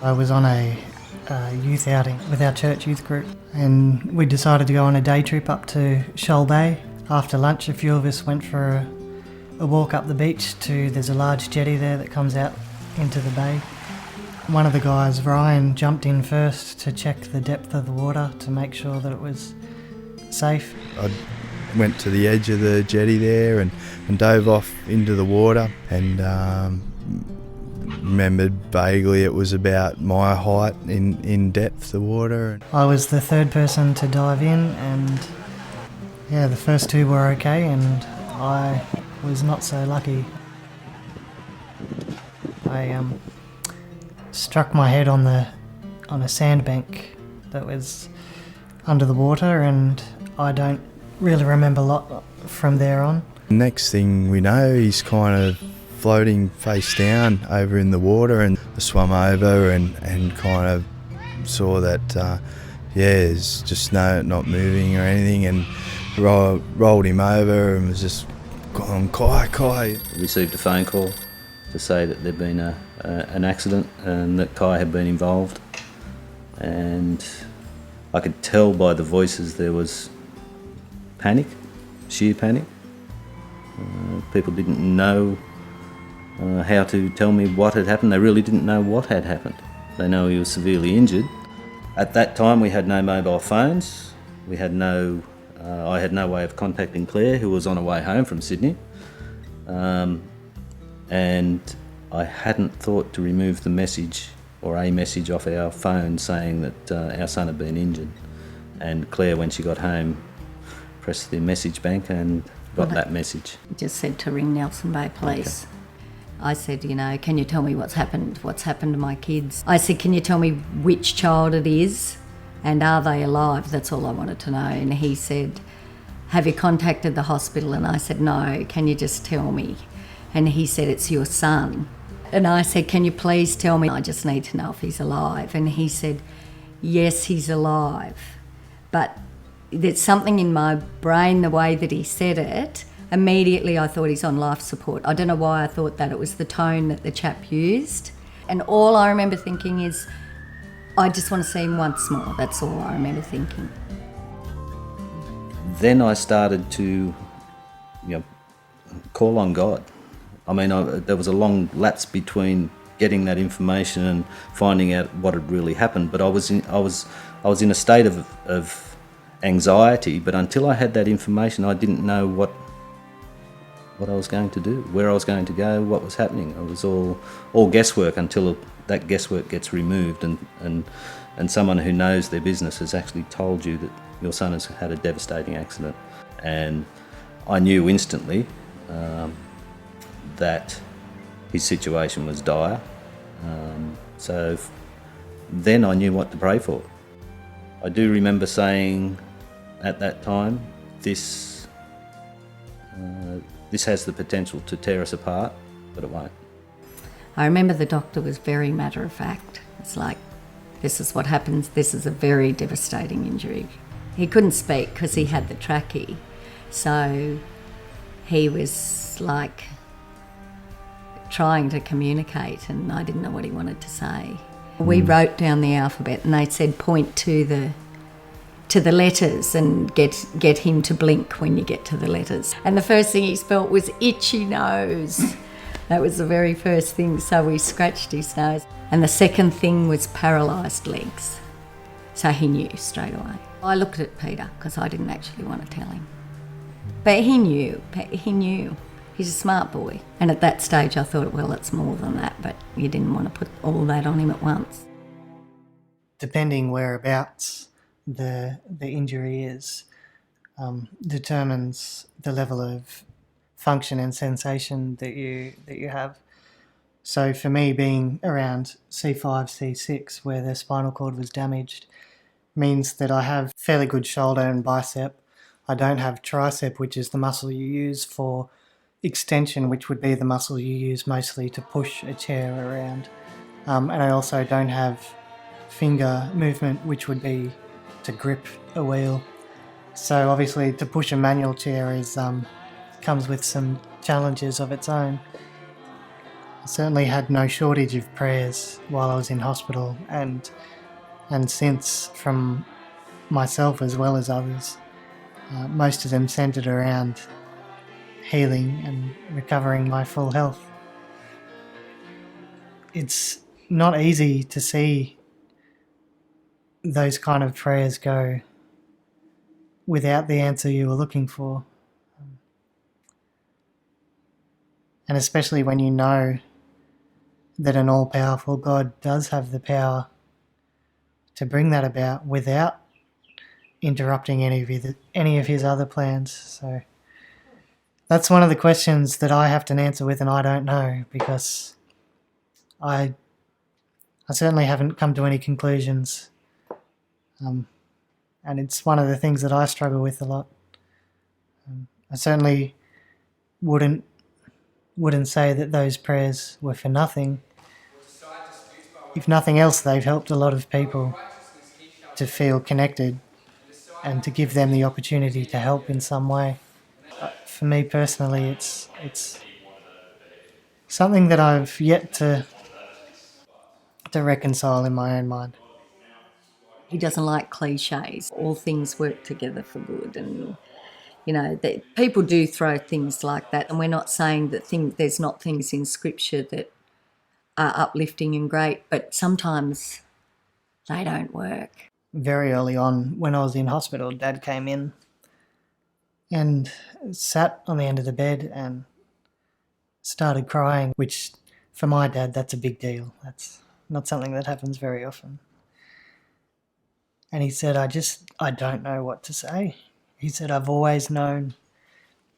I was on a youth outing with our church youth group, and we decided to go on a day trip up to Shoal Bay. After lunch, a few of us went for a walk up the beach there's a large jetty there that comes out into the bay. One of the guys, Ryan, jumped in first to check the depth of the water to make sure that it was safe. I went to the edge of the jetty there and dove off into the water, and remembered vaguely it was about my height in depth, the water. I was the third person to dive in, and the first two were okay, and I was not so lucky. I struck my head on a sandbank that was under the water, and I don't really remember a lot from there on. Next thing we know, he's kind of floating face down over in the water, and I swam over and kind of saw that there's just not moving or anything, and rolled him over and was just going, Kai. Received a phone call to say that there'd been an accident and that Kai had been involved, and I could tell by the voices there was panic, sheer panic. People didn't know how to tell me what had happened. They really didn't know what had happened. They know he was severely injured. At that time we had no mobile phones. I had no way of contacting Claire, who was on her way home from Sydney. And I hadn't thought to remove the message or a message off our phone saying that our son had been injured. And Claire, when she got home, pressed the message bank and got that message. Just said to ring Nelson Bay Police. Okay. I said, can you tell me what's happened to my kids? I said, can you tell me which child it is and are they alive? That's all I wanted to know. And he said, have you contacted the hospital? And I said, no, can you just tell me? And he said, it's your son. And I said, can you please tell me? I just need to know if he's alive. And he said, yes, he's alive. But there's something in my brain, the way that he said it, immediately I thought he's on life support. I don't know why I thought that. It was the tone that the chap used. And all I remember thinking is, I just want to see him once more. That's all I remember thinking. Then I started to call on God. I mean, there was a long lapse between getting that information and finding out what had really happened. But I was in a state of anxiety. But until I had that information, I didn't know what I was going to do, where I was going to go, what was happening. It was all guesswork until that guesswork gets removed and someone who knows their business has actually told you that your son has had a devastating accident. And I knew instantly that his situation was dire. So then I knew what to pray for. I do remember saying at that time, this has the potential to tear us apart, but it won't. I remember the doctor was very matter of fact. It's like, this is what happens, this is a very devastating injury. He couldn't speak because he had the trachea, so he was like trying to communicate and I didn't know what he wanted to say. We wrote down the alphabet and they said point to the letters and get him to blink when you get to the letters. And the first thing he spelt was itchy nose. That was the very first thing, so we scratched his nose. And the second thing was paralysed legs. So he knew straight away. I looked at Peter because I didn't actually want to tell him. But he knew. He's a smart boy. And at that stage I thought, well, it's more than that, but you didn't want to put all that on him at once. Depending whereabouts the injury is, determines the level of function and sensation that you have. So for me, being around C5, C6, where the spinal cord was damaged, means that I have fairly good shoulder and bicep. I don't have tricep, which is the muscle you use for extension, which would be the muscle you use mostly to push a chair around. And I also don't have finger movement, which would be to grip a wheel. So obviously to push a manual chair comes with some challenges of its own. I certainly had no shortage of prayers while I was in hospital and since from myself as well as others. Most of them centred around healing and recovering my full health. It's not easy to see those kind of prayers go without the answer you were looking for. And especially when you know that an all-powerful God does have the power to bring that about without interrupting any of his other plans. So that's one of the questions that I have to answer with, and I don't know, because I certainly haven't come to any conclusions. And it's one of the things that I struggle with a lot. I certainly wouldn't say that those prayers were for nothing. If nothing else, they've helped a lot of people to feel connected and to give them the opportunity to help in some way. For me personally, it's something that I've yet to reconcile in my own mind. He doesn't like cliches. All things work together for good, and that people do throw things like that, and we're not saying that there's not things in Scripture that are uplifting and great, but sometimes they don't work. Very early on, when I was in hospital, Dad came in and sat on the end of the bed and started crying, which for my dad, that's a big deal. That's not something that happens very often. And he said, I don't know what to say. He said, I've always known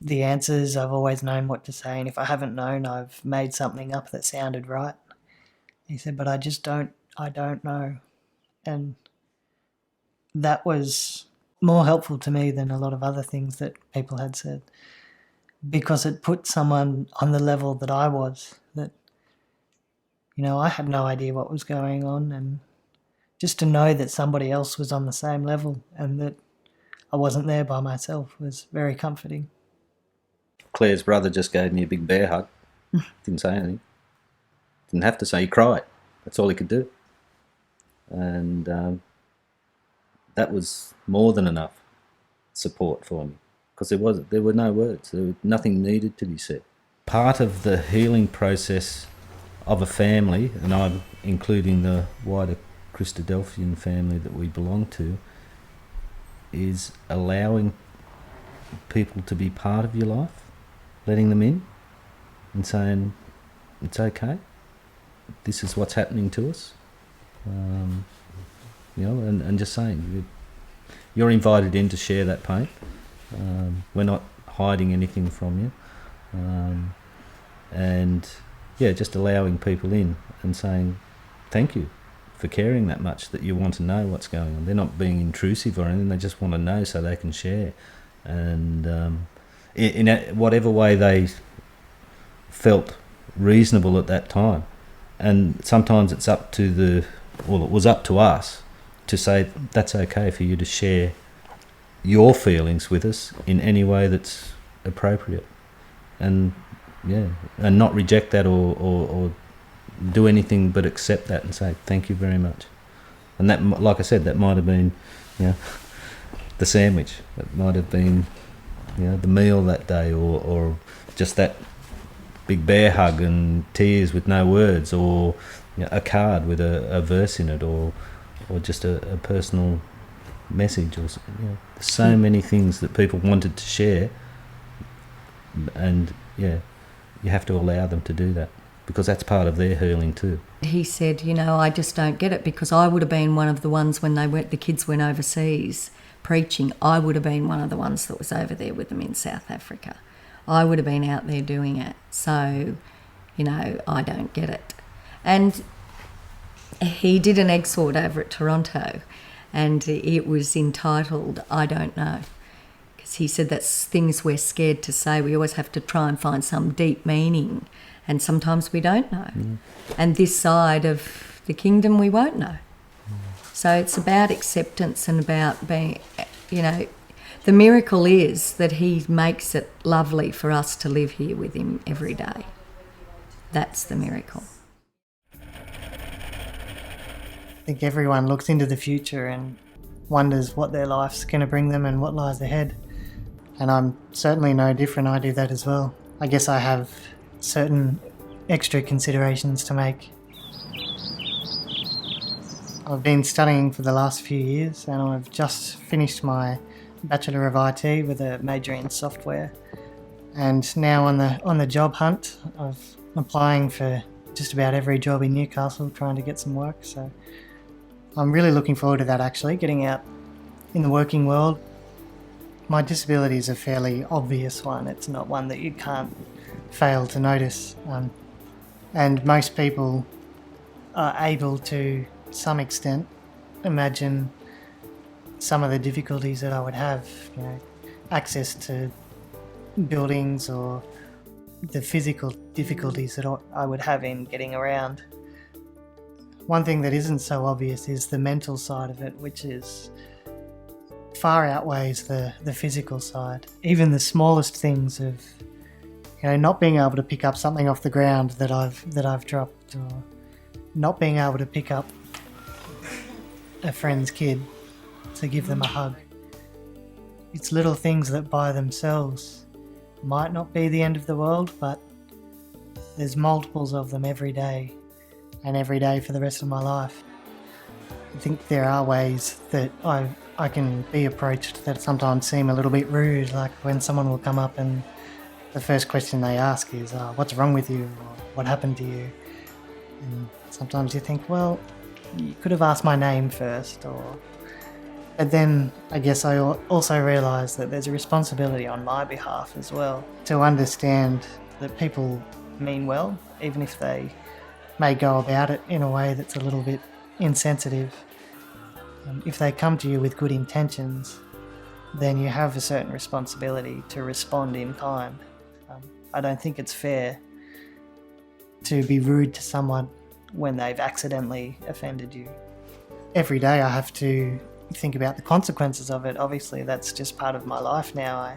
the answers, I've always known what to say, and if I haven't known, I've made something up that sounded right. He said, but I don't know. And that was more helpful to me than a lot of other things that people had said, because it put someone on the level that I was, that, I had no idea what was going on, and just to know that somebody else was on the same level and that I wasn't there by myself was very comforting. Claire's brother just gave me a big bear hug. Didn't say anything. Didn't have to say, he cried. That's all he could do. And that was more than enough support for me, because there were no words. There was nothing needed to be said. Part of the healing process of a family, and I'm including the wider Christadelphian family that we belong to, is allowing people to be part of your life, letting them in and saying, it's okay, this is what's happening to us, and just saying, you're invited in to share that pain. We're not hiding anything from you, and just allowing people in and saying thank you for caring that much, that you want to know what's going on. They're not being intrusive or anything, they just want to know so they can share. And in whatever way they felt reasonable at that time. And sometimes it's it was up to us to say that's okay for you to share your feelings with us in any way that's appropriate. And and not reject that or do anything but accept that and say thank you very much. And that, like I said, that might have been the sandwich, it might have been the meal that day, or just that big bear hug and tears with no words, or a card with a verse in it, or just a personal message, or so many things that people wanted to share. And you have to allow them to do that, because that's part of their healing too. He said, I just don't get it, because I would have been one of the ones when the kids went overseas preaching. I would have been one of the ones that was over there with them in South Africa. I would have been out there doing it. So, I don't get it. And he did an exhort over at Toronto, and it was entitled, I Don't Know. He said that's things we're scared to say. We always have to try and find some deep meaning, and sometimes we don't know. And this side of the kingdom, we won't know. So it's about acceptance and about being, the miracle is that he makes it lovely for us to live here with him every day. That's the miracle. I think everyone looks into the future and wonders what their life's going to bring them and what lies ahead. And I'm certainly no different. I do that as well. I guess I have certain extra considerations to make. I've been studying for the last few years and I've just finished my Bachelor of IT with a major in software. And now on the job hunt, I'm applying for just about every job in Newcastle, trying to get some work. So I'm really looking forward to that, actually, getting out in the working world. My disability is a fairly obvious one. It's not one that you can't fail to notice. And most people are able to some extent imagine some of the difficulties that I would have, access to buildings or the physical difficulties that I would have in getting around. One thing that isn't so obvious is the mental side of it, which is far outweighs the physical side. Even the smallest things of, not being able to pick up something off the ground that I've dropped, or not being able to pick up a friend's kid to give them a hug. It's little things that by themselves might not be the end of the world, but there's multiples of them every day, and every day for the rest of my life. I think there are ways that I can be approached that sometimes seem a little bit rude, like when someone will come up and the first question they ask is, what's wrong with you, or what happened to you? And sometimes you think, well, you could have asked my name first, But then I guess I also realise that there's a responsibility on my behalf as well to understand that people mean well, even if they may go about it in a way that's a little bit insensitive. If they come to you with good intentions, then you have a certain responsibility to respond in kind. I don't think it's fair to be rude to someone when they've accidentally offended you. Every day I have to think about the consequences of it. Obviously, that's just part of my life now.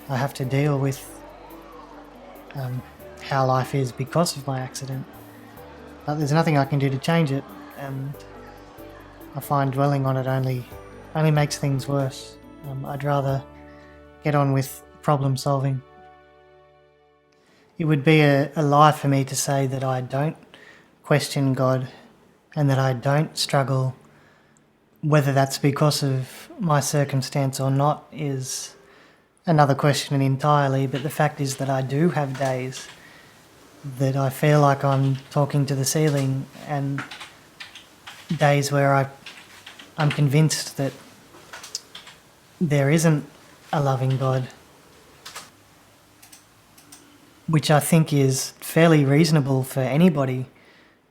I have to deal with how life is because of my accident. But there's nothing I can do to change it, and I find dwelling on it only makes things worse. I'd rather get on with problem solving. It would be a lie for me to say that I don't question God and that I don't struggle. Whether that's because of my circumstance or not is another question entirely, but the fact is that I do have days that I feel like I'm talking to the ceiling, and days where I'm convinced that there isn't a loving God, which I think is fairly reasonable for anybody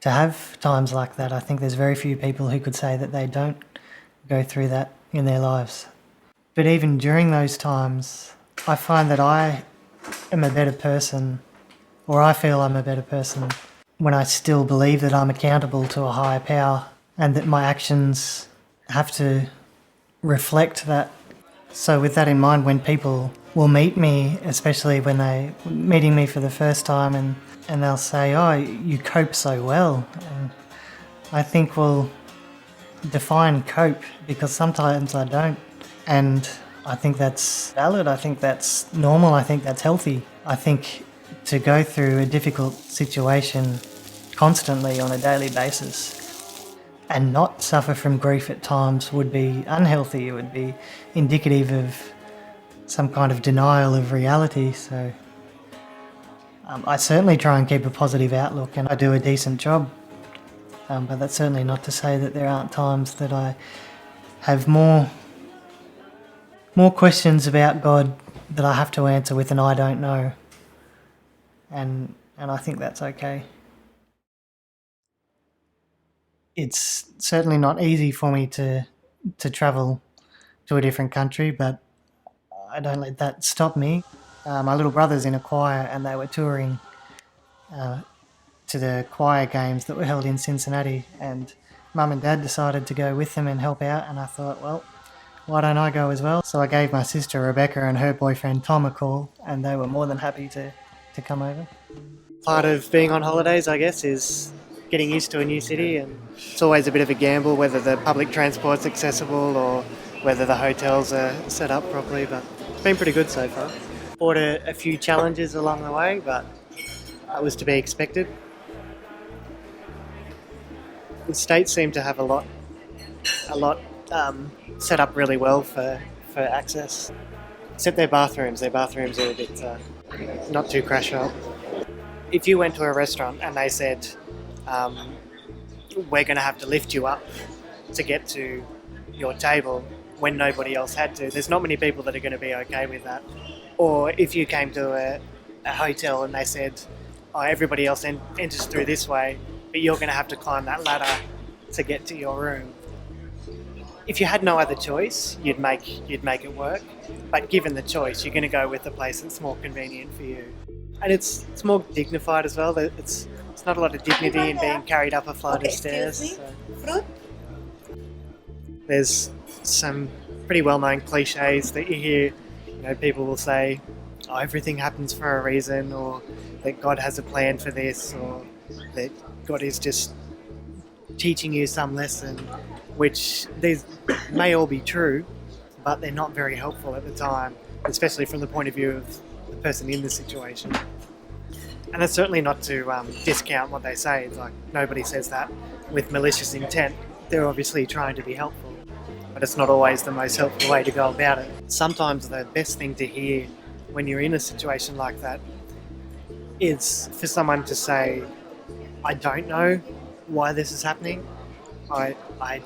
to have times like that. I think there's very few people who could say that they don't go through that in their lives. But even during those times, I find that I am a better person, or I feel I'm a better person, when I still believe that I'm accountable to a higher power and that my actions have to reflect that. So with that in mind, when people will meet me, especially when they're meeting me for the first time, and they'll say, oh, you cope so well. And I think, well, define cope, because sometimes I don't. And I think that's valid. I think that's normal. I think that's healthy. I think to go through a difficult situation constantly on a daily basis and not suffer from grief at times would be unhealthy. It would be indicative of some kind of denial of reality. So I certainly try and keep a positive outlook, and I do a decent job. But that's certainly not to say that there aren't times that I have more questions about God that I have to answer with an I don't know. And I think that's okay. It's certainly not easy for me to travel to a different country, but I don't let that stop me. My little brother's in a choir, and they were touring to the choir games that were held in Cincinnati, and Mum and Dad decided to go with them and help out, and I thought, well, why don't I go as well? So I gave my sister Rebecca and her boyfriend Tom a call, and they were more than happy to come over. Part of being on holidays, I guess, is getting used to a new city, and it's always a bit of a gamble whether the public transport's accessible or whether the hotels are set up properly, but it's been pretty good so far. Fought a few challenges along the way, but that was to be expected. The states seem to have a lot set up really well for access, except their bathrooms. Their bathrooms are a bit not too crash up. If you went to a restaurant and they said, we're going to have to lift you up to get to your table when nobody else had to, there's not many people that are going to be okay with that. Or if you came to a hotel and they said, oh, everybody else enters through this way, but you're going to have to climb that ladder to get to your room. If you had no other choice, you'd make it work. But given the choice, you're going to go with the place that's more convenient for you. And it's more dignified as well. It's not a lot of dignity in being carried up a flight of stairs. So. There's some pretty well-known cliches that you hear. You know, people will say, "Oh, everything happens for a reason," or that God has a plan for this, or that God is just teaching you some lesson. Which these may all be true, but they're not very helpful at the time, especially from the point of view of the person in the situation. And it's certainly not to discount what they say. It's like, nobody says that with malicious intent. They're obviously trying to be helpful, but it's not always the most helpful way to go about it. Sometimes the best thing to hear when you're in a situation like that is for someone to say, I don't know why this is happening. I'm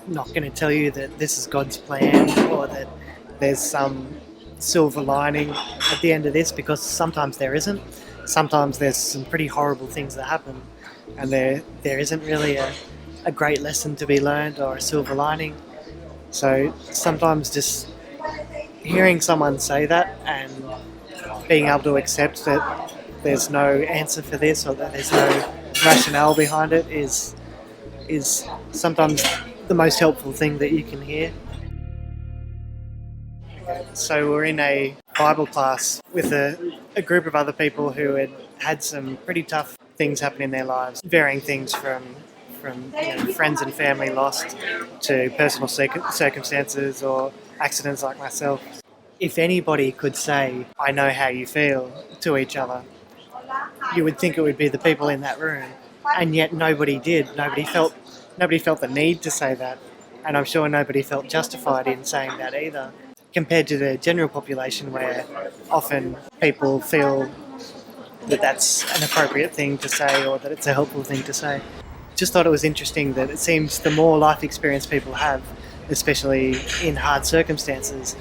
not going to tell you that this is God's plan or that there's some silver lining at the end of this, because sometimes there isn't. Sometimes there's some pretty horrible things that happen, and there isn't really a great lesson to be learned or a silver lining. So sometimes just hearing someone say that and being able to accept that there's no answer for this or that there's no rationale behind it is sometimes the most helpful thing that you can hear. So we're in a Bible class with a group of other people who had some pretty tough things happen in their lives, varying things from friends and family lost to personal circumstances or accidents like myself. If anybody could say, I know how you feel to each other, you would think it would be the people in that room, and yet nobody did. Nobody felt the need to say that, and I'm sure nobody felt justified in saying that either, compared to the general population where often people feel that that's an appropriate thing to say or that it's a helpful thing to say. Just thought it was interesting that it seems the more life experience people have, especially in hard circumstances,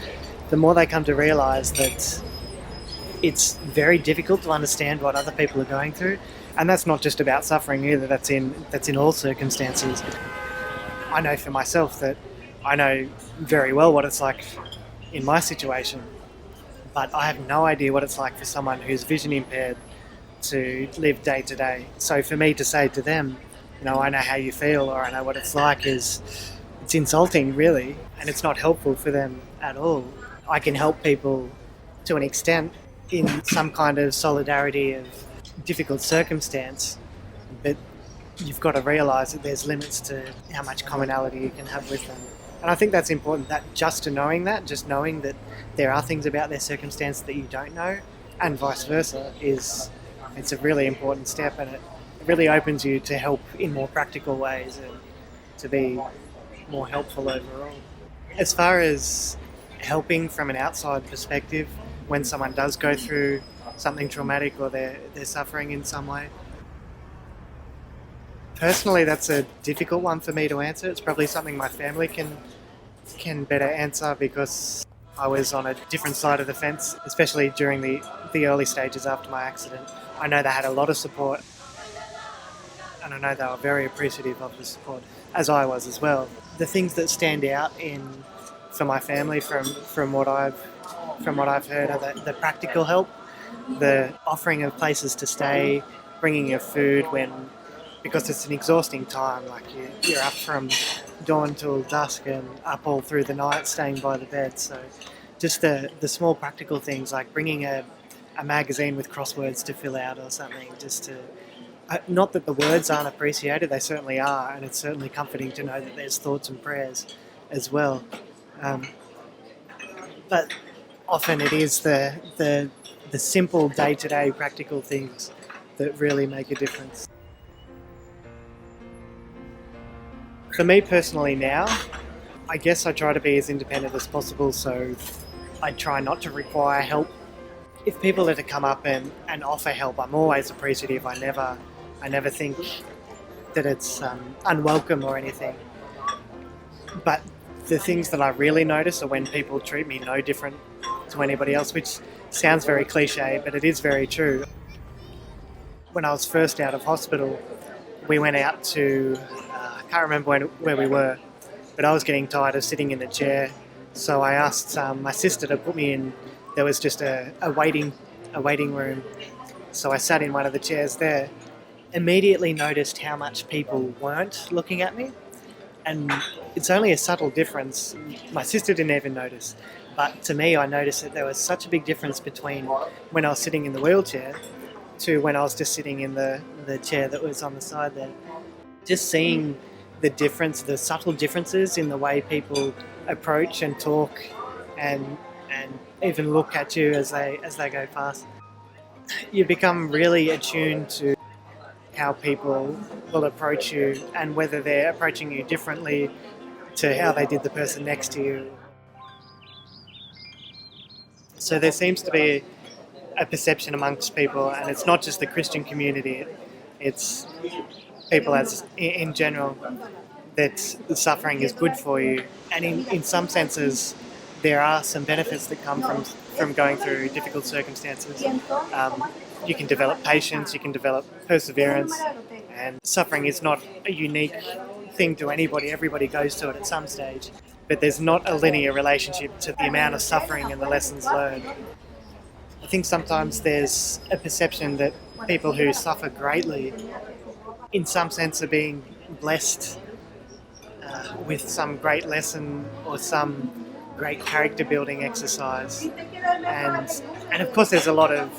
the more they come to realise that it's very difficult to understand what other people are going through. And that's not just about suffering either, that's in all circumstances. I know for myself that I know very well what it's like in my situation, but I have no idea what it's like for someone who's vision impaired to live day to day. So for me to say to them, I know how you feel or I know what it's like, it's insulting really, and it's not helpful for them at all. I can help people to an extent in some kind of solidarity of difficult circumstance, but you've got to realise that there's limits to how much commonality you can have with them. And I think that's important, that just knowing that there are things about their circumstance that you don't know, and vice versa, it's a really important step, and it really opens you to help in more practical ways and to be more helpful overall. As far as helping from an outside perspective when someone does go through something traumatic or they're suffering in some way, personally that's a difficult one for me to answer. It's probably something my family can better answer, because I was on a different side of the fence, especially during the early stages after my accident. I know they had a lot of support, and I know they were very appreciative of the support, as I was as well. The things that stand out for my family from what I've heard are the practical help, the offering of places to stay, bringing of food because it's an exhausting time. Like you're up from dawn till dusk and up all through the night staying by the bed. So just the small practical things like bringing a a magazine with crosswords to fill out or something, just to... not that the words aren't appreciated, they certainly are, and it's certainly comforting to know that there's thoughts and prayers as well. But often it is the simple day-to-day practical things that really make a difference. For me personally now, I guess I try to be as independent as possible, so I try not to require help. If people are to come up and offer help, I'm always appreciative. I never think that it's unwelcome or anything. But the things that I really notice are when people treat me no different to anybody else, which sounds very cliche, but it is very true. When I was first out of hospital, we went out to, I can't remember where we were, but I was getting tired of sitting in the chair. So I asked my sister to put me in, there was just a waiting room. So I sat in one of the chairs there, immediately noticed how much people weren't looking at me. And it's only a subtle difference. My sister didn't even notice. But to me, I noticed that there was such a big difference between when I was sitting in the wheelchair to when I was just sitting in the chair that was on the side there. Just seeing the difference, the subtle differences in the way people approach and talk and even look at you as they go past. You become really attuned to how people will approach you and whether they're approaching you differently to how they did the person next to you. So there seems to be a perception amongst people, and it's not just the Christian community, it's people as in general, that suffering is good for you. And in some senses, there are some benefits that come from going through difficult circumstances. You can develop patience, you can develop perseverance, and suffering is not a unique thing to anybody. Everybody goes to it at some stage, but there's not a linear relationship to the amount of suffering and the lessons learned. I think sometimes there's a perception that people who suffer greatly, in some sense, are being blessed with some great lesson or some great character building exercise, and of course there's a lot of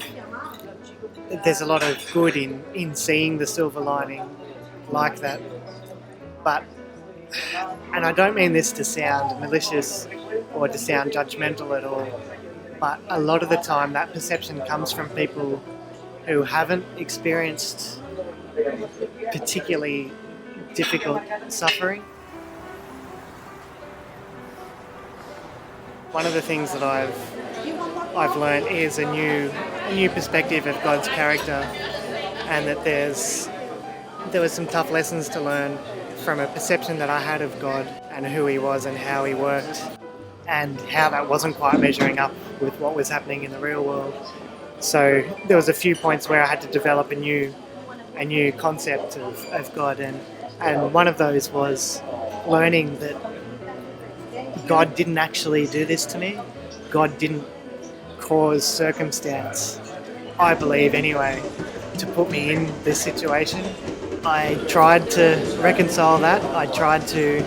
good in seeing the silver lining like that. But, and I don't mean this to sound malicious or to sound judgmental at all, but a lot of the time that perception comes from people who haven't experienced particularly difficult suffering. One of the things that I've learned is a new perspective of God's character, and that there was some tough lessons to learn from a perception that I had of God and who He was and how He worked, and how that wasn't quite measuring up with what was happening in the real world. So there was a few points where I had to develop a new concept of God, and one of those was learning that God didn't actually do this to me. God didn't cause circumstance, I believe anyway, to put me in this situation. I tried to reconcile that. I tried to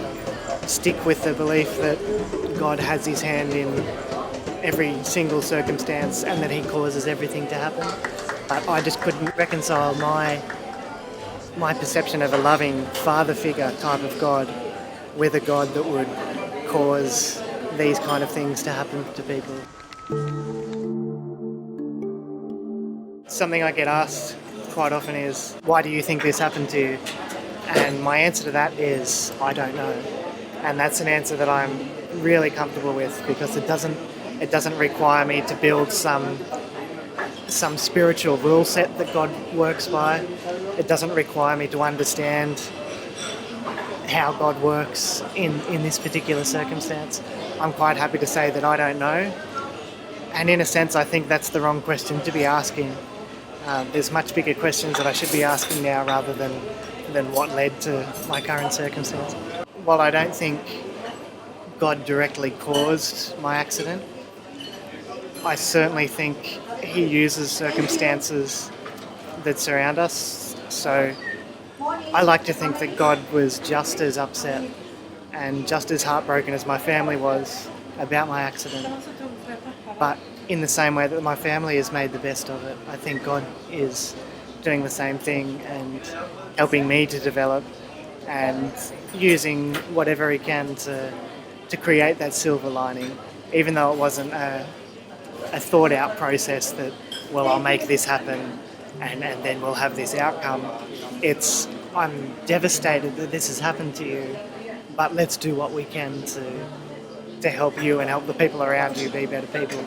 stick with the belief that God has His hand in every single circumstance and that He causes everything to happen. But I just couldn't reconcile my perception of a loving father figure type of God with a God that would cause these kind of things to happen to people. Something I get asked quite often is, why do you think this happened to you? And my answer to that is, I don't know. And that's an answer that I'm really comfortable with, because it doesn't require me to build some spiritual rule set that God works by. It doesn't require me to understand how God works in this particular circumstance. I'm quite happy to say that I don't know. And in a sense, I think that's the wrong question to be asking. There's much bigger questions that I should be asking now rather than what led to my current circumstance. While I don't think God directly caused my accident, I certainly think He uses circumstances that surround us. So I like to think that God was just as upset and just as heartbroken as my family was about my accident. But in the same way that my family has made the best of it, I think God is doing the same thing and helping me to develop and using whatever He can to create that silver lining, even though it wasn't a thought out process that, well, I'll make this happen and then we'll have this outcome. It's, I'm devastated that this has happened to you, but let's do what we can to help you and help the people around you be better people.